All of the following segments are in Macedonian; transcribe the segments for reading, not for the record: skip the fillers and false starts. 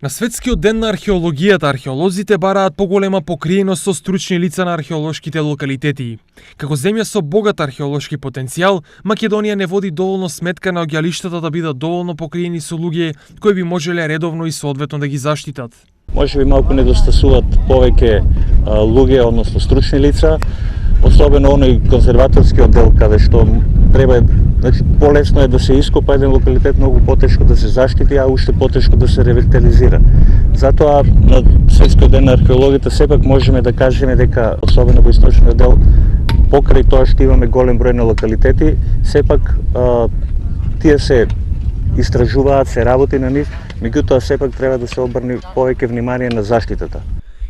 На светскиот ден на археологијата, археолозите бараат поголема покриеност со стручни лица на археолошките локалитети. Како земја со богат археолошки потенцијал, Македонија не води доволно сметка на оѓалиштата да бидат доволно покриени со луѓе кои би можеле редовно и соодветно да ги заштитат. Може би малку недостасуваат повеќе луѓе, односно стручни лица, особено оној конзерваторскиот дел каде што треба, значи полесно е да се ископа еден локалитет, многу потешко да се заштити, а уште потешко да се ревитализира. Затоа на Светскиот ден на археологијата сепак можеме да кажеме дека особено во источниот дел, покрај тоа што имаме голем број на локалитети, сепак тие се истражуваат, се работи на нив, меѓутоа сепак треба да се обрне повеќе внимание на заштитата.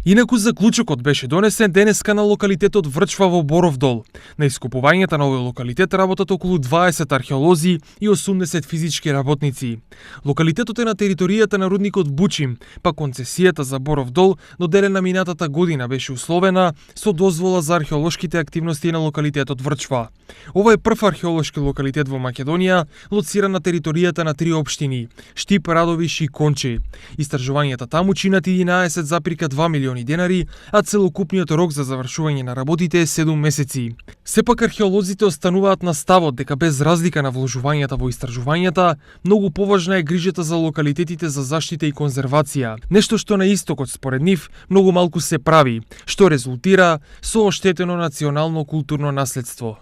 Инаку заклучокот беше донесен денеска на локалитетот Врчва во Боров дол. На искупувањата на овој локалитет работат околу 20 археолози и 80 физички работници. Локалитетот е на територијата на рудникот Бучим, па концесијата за Боров дол доделена минатата година беше условена со дозвола за археолошките активности на локалитетот Врчва. Ова е прв археолошки локалитет во Македонија, лоциран на територијата на 3 општини: Штип, Радовиш и Конче. Истражувањата таму чинат 11,2 милиони денари, а целокупниот рок за завршување на работите е 7 месеци. Сепак археолозите остануваат на ставот дека без разлика на вложувањата во истражувањата, многу поважна е грижата за локалитетите за заштита и конзервација, нешто што на истокот според нив многу малку се прави, што резултира со оштетено национално културно наследство.